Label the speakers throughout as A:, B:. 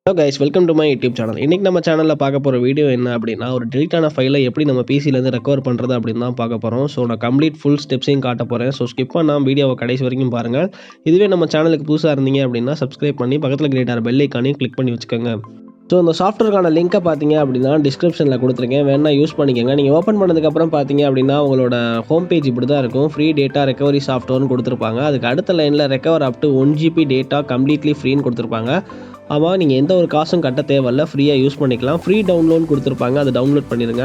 A: Hello guys, welcome to my YouTube channel. இன்றைக்கி நம்ம சேனலில் பார்க்க போகிற வீடியோ என்ன அப்படின்னா, ஒரு டெலிட்டான ஃபைலை எப்படி நம்ம பிசிலேருந்து ரெக்கவர் பண்ணுறது அப்படின்னு தான் பார்க்க போகிறோம். ஸோ நான் கம்ப்ளீட் ஃபுல் ஸ்டெப்ஸையும் காட்ட போகிறேன். ஸோ ஸ்கிப் பண்ணாமல் வீடியோவை கடைசி வரைக்கும் பாருங்கள். இதுவே நம்ம சேனலுக்கு புதுசாக இருந்தீங்க அப்படின்னா சப்ஸ்கிரைப் பண்ணி பக்கத்தில் கிரியேட்டார் பெல் ஐக்கானையும் கிளிக் பண்ணி வச்சுக்கோங்க. ஸோ இந்த சாஃப்ட்வேர்க்கான லிங்க்கை பார்த்தீங்க அப்படின்னா டிஸ்கிரிப்ஷனில் கொடுத்துருக்கேன், வேணா யூஸ் பண்ணிக்கோங்க. நீங்கள் ஓப்பன் பண்ணதுக்கப்புறம் பார்த்தீங்க அப்படின்னா உங்களோட ஹோம் பேஜ் இப்படி தான் இருக்கும். ஃப்ரீ டேட்டா ரெக்கவரி சாஃப்ட்வேர்னு கொடுத்துருப்பாங்க. அதுக்கு அடுத்த லைனில் recover up to 1 GB data completely ஃப்ரீன்னு கொடுத்துருப்பாங்க. ஆமாம், நீங்கள் எந்த ஒரு காசும் கட்ட தேவையில்ல, ஃப்ரீயாக யூஸ் பண்ணிக்கலாம். ஃப்ரீ டவுன்லோட் கொடுத்துருப்பாங்க, அதை டவுன்லோட் பண்ணிடுங்க.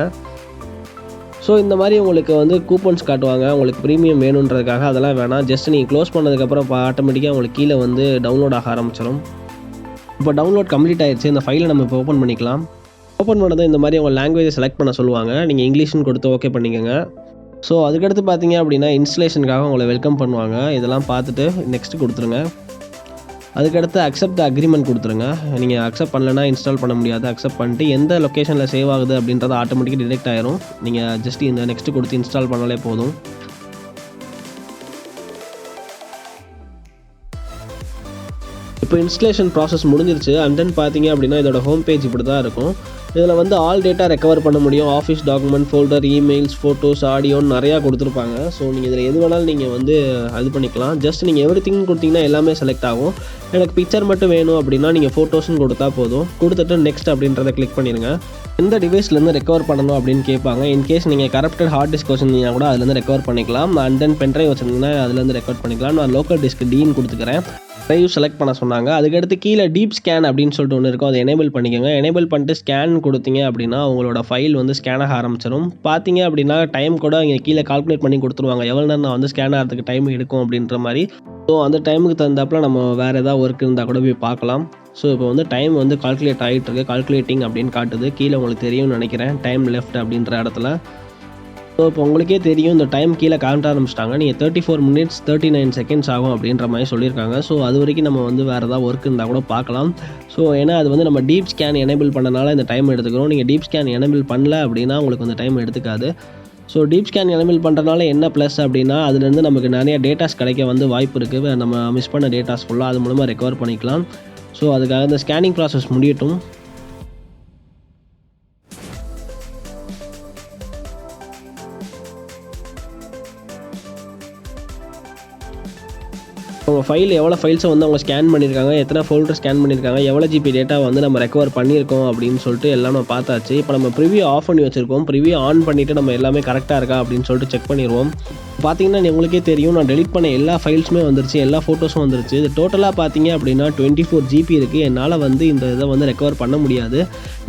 A: ஸோ இந்த மாதிரி உங்களுக்கு கூப்பன்ஸ் காட்டுவாங்க, உங்களுக்கு ப்ரீமியம் வேணுன்றதுக்காக. அதெல்லாம் வேணாம், ஜஸ்ட் நீங்கள் க்ளோஸ் பண்ணதுக்கப்புறம் ஆட்டோமேட்டிக்காக உங்களுக்கு கீழே டவுன்லோட் ஆக ஆரம்பிச்சிடும். இப்போ டவுன்லோட் கம்ப்ளீட் ஆயிடுச்சு. இந்த ஃபைலை நம்ம இப்போ ஓப்பன் பண்ணிக்கலாம். ஓப்பன் பண்ணதும் இந்த மாதிரி உங்கள் லாங்குவேஜை செலக்ட் பண்ண சொல்லுவாங்க. நீங்கள் இங்கிலீஷ்னு கொடுத்து ஓகே பண்ணிக்கோங்க. ஸோ அதுக்கடுத்து பார்த்தீங்க அப்படின்னா இன்ஸ்டலேஷனுக்காக உங்களை வெல்கம் பண்ணுவாங்க. இதெல்லாம் பார்த்துட்டு நெக்ஸ்ட் கொடுத்துருங்க. அதுக்கடுத்து அக்செப்ட் த அக்ரிமெண்ட் கொடுத்துருங்க. நீங்கள் அக்செப்ட் பண்ணலைன்னா இன்ஸ்டால் பண்ண முடியாது. அக்செப்ட் பண்ணிட்டு எந்த லொக்கேஷனில் சேவ் ஆகுது அப்படின்றது ஆட்டோமேட்டிக்காக டிடெக்ட் ஆயிரும். நீங்கள் ஜஸ்ட் இந்த நெக்ஸ்ட் கொடுத்து இன்ஸ்டால் பண்ணாலே போதும். இப்போ இன்ஸ்டலேஷன் ப்ராசஸ் முடிஞ்சிருச்சு. அண்ட் தென் பார்த்தீங்க அப்படின்னா இதோட ஹோம் பேஜ் இப்படி தான் இருக்கும். இதில் ஆல் டேட்டா ரெக்கவர் பண்ண முடியும். Office document, folder, emails, photos, ஆடியோன்னு நிறையா கொடுத்துருப்பாங்க. ஸோ நீங்கள் இதில் எது வேணாலும் நீங்கள் அது பண்ணிக்கலாம். ஜஸ்ட் நீங்கள் எவ்ரிதிங் கொடுத்தீங்கன்னா எல்லாமே செலக்ட் ஆகும். எனக்கு பிக்சர் மட்டும் வேணும் அப்படின்னா நீங்கள் ஃபோட்டோஸ்னு கொடுத்தா போதும். கொடுத்துட்டு நெக்ஸ்ட் அப்படின்றத கிளிக் பண்ணிடுங்க. எந்த டிவைஸ்லேருந்து ரெக்கவர் பண்ணணும் அப்படின்னு கேட்பாங்க. இன்கேஸ் நீங்கள் கரப்டட் ஹார்ட் டிஸ்க் வச்சுருந்தீங்கன்னா கூட அதுலேருந்து ரெக்கவர் பண்ணிக்கலாம். அண்ட் தென் பென்ட்ரைவ் வச்சுருந்தீங்கன்னா அதுலேருந்து ரெக்கவர் பண்ணிக்கலாம். நான் லோக்கல் டிஸ்க் டீன்னு கொடுத்துக்கிறேன். ட்ரைவ் செலக்ட் பண்ண சொன்னாங்க. அதுக்கடுத்து கீழே டீப் ஸ்கேன் அப்படின்னு சொல்லிட்டு ஒன்று இருக்கும், அதை எனேபிள் பண்ணிக்கோங்க. எனேபிள் பண்ணிட்டு ஸ்கேன் கொடுத்தீங்க அப்படின்னா உங்களோட ஃபைல் ஸ்கேன் ஆக ஆரம்பிச்சிடும். பார்த்தீங்க அப்படின்னா டைம் கூட இங்கே கீழே கால்குலேட் பண்ணி கொடுத்துருவாங்க, எவ்வளோ நேரம் நான் ஸ்கேன் ஆகிறதுக்கு டைம் எடுக்கும் அப்படின்ற மாதிரி. ஸோ அந்த டைமுக்கு தகுந்தாப்பில் நம்ம வேறு ஏதாவது ஒர்க் இருந்தால் கூட போய் பார்க்கலாம். ஸோ இப்போ டைம் கால்குலேட் ஆகிட்டு இருக்கு, கால்குலேட்டிங் அப்படின்னு காட்டுது. கீழே உங்களுக்கு தெரியும்னு நினைக்கிறேன், டைம் லெஃப்ட் அப்படின்ற இடத்துல. ஸோ இப்போ உங்களுக்கே தெரியும், இந்த டைம் கீழே காட்ட ஆரம்பிச்சிட்டாங்க. நீங்கள் 34 minutes 39 seconds ஆகும் அப்படின்ற மாதிரி சொல்லியிருக்காங்க. ஸோ அது வரைக்கும் நம்ம வேறு ஏதாவது ஒர்க் இருந்தால் கூட பார்க்கலாம். ஸோ ஏன்னா அது நம்ம டீப் ஸ்கேன் எனேபிள் பண்ணனால இந்த டைம் எடுத்துக்கிறோம். நீங்கள் டீப் ஸ்கேன் எனேபிள் பண்ணல அப்படின்னா உங்களுக்கு டைம் எடுத்துக்காது. ஸோ டீப் ஸ்கேன் எனேபிள் பண்ணுறதுனால என்ன ப்ளஸ் அப்படின்னா அதுலேருந்து நமக்கு நிறைய டேட்டாஸ் கிடைக்க வாய்ப்பு இருக்குது. நம்ம மிஸ் பண்ண டேட்டாஸ் ஃபுல்லாக அது மூலமாக ரெக்கவர் பண்ணிக்கலாம். ஸோ அதுக்காக இந்த ஸ்கேனிங் ப்ராசஸ் முடியட்டும். உங்கள் ஃபைல் எவ்வளோ ஃபைல்ஸை அவங்க ஸ்கேன் பண்ணியிருக்காங்க, எத்தனை ஃபோல்டர் ஸ்கேன் பண்ணியிருக்காங்க, எவ்வளோ ஜிபி டேட்டா நம்ம ரெக்கவர் பண்ணியிருக்கோம் அப்படின்னு சொல்லிட்டு எல்லாம் நம்ம பார்த்தாச்சு. இப்போ நம்ம ப்ரிவியூ ஆஃப் பண்ணி வச்சுருக்கோம். ப்ரிவியூ ஆன் பண்ணிவிட்டு நம்ம எல்லாமே கரெக்டாக இருக்கா அப்படின்னு சொல்லிட்டு செக் பண்ணிடுவோம். பார்த்தீங்கன்னா உங்களுக்கே தெரியும், நான் டெலிட் பண்ண எல்லா ஃபைல்ஸுமே வந்துருச்சு, எல்லா ஃபோட்டோஸும் வந்துருச்சு. இது டோட்டலாக பார்த்தீங்க அப்படின்னா 24 GB இருக்குது. என்னால் இந்த இதை ரெக்கவர் பண்ண முடியாது.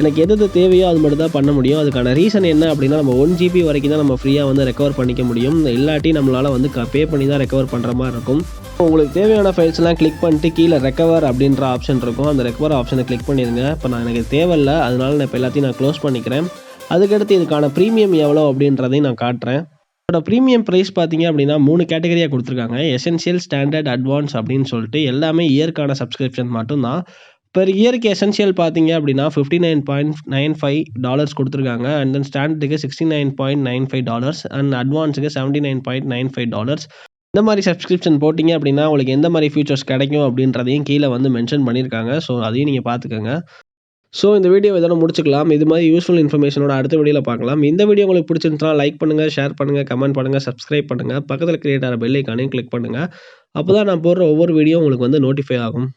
A: எனக்கு எது தேவையோ அது மட்டும் தான் பண்ண முடியும். அதுக்கான ரீசன் என்ன அப்படின்னா நம்ம 1 GB வரைக்கும் தான் நம்ம ஃப்ரீயாக ரெக்கவர் பண்ணிக்க முடியும். இல்லாட்டி நம்மளால் பே பண்ணி தான் ரெக்கவர் பண்ணுற மாதிரி இருக்கும். உங்களுக்கு தேவையான ஃபைல்ஸ்லாம் கிளிக் பண்ணிட்டு கீழே ரெக்கவர் அப்படின்ற ஆப்ஷன் இருக்கும். அந்த ரெக்கவர் ஆப்ஷனை கிளிக் பண்ணிடுங்க. இப்போ எனக்கு தேவையில்லை, அதனால நான் இப்போ எல்லாத்தையும் க்ளோஸ் பண்ணிக்கிறேன். அதுக்கடுத்து இதுக்கான ப்ரீமியம் எவ்வளோ அப்படின்றதையும் நான் காட்டுறேன். இதோட ப்ரீமியம் ப்ரைஸ் பார்த்தீங்க அப்படின்னா 3 கேட்டகரியாக கொடுத்துருக்காங்க. எசென்ஷியல், ஸ்டாண்டர்ட், அட்வான்ஸ் அப்படின்னு சொல்லிட்டு எல்லாமே இயர்க்கான சப்ஸ்கிரிப்ஷன் மட்டும்தான். பெர் இயருக்கு எசென்ஷியல் பார்த்தீங்க அப்படின்னா $59.95 கொடுத்துருக்காங்க. அண்ட் தென் ஸ்டாண்டர்டுக்கு $69.95 அண்ட் அட்வான்ஸுக்கு $79.95. இந்த மாதிரி சப்ஸ்கிரிப்ஷன் போட்டிங்க அப்படின்னா உங்களுக்கு எந்த மாதிரி ஃபியூச்சர்ஸ் கிடைக்கும் அப்படின்றதையும் கீழே மென்ஷன் பண்ணியிருக்காங்க. ஸோ அதையும் நீங்கள் பார்த்துக்கோங்க. ஸோ இந்த வீடியோ இதோட முடிச்சுக்கலாம். இது மாதிரி யூஸ்ஃபுல் இன்ஃபர்மேஷனோட அடுத்த வீடியோவில் பார்க்கலாம். இந்த வீடியோ உங்களுக்கு பிடிச்சிருந்துச்சுன்னா லைக் பண்ணுங்கள், ஷேர் பண்ணுங்கள், கமெண்ட் பண்ணுங்கள், சப்ஸ்கிரைப் பண்ணுங்கள். பக்கத்தில் கிரியேட் ஆகிற பெல் ஐக்கானையும் கிளிக் பண்ணுங்கள். அப்போ தான் நான் போடுற ஒவ்வொரு வீடியோ உங்களுக்கு நோட்டிஃபை ஆகும்.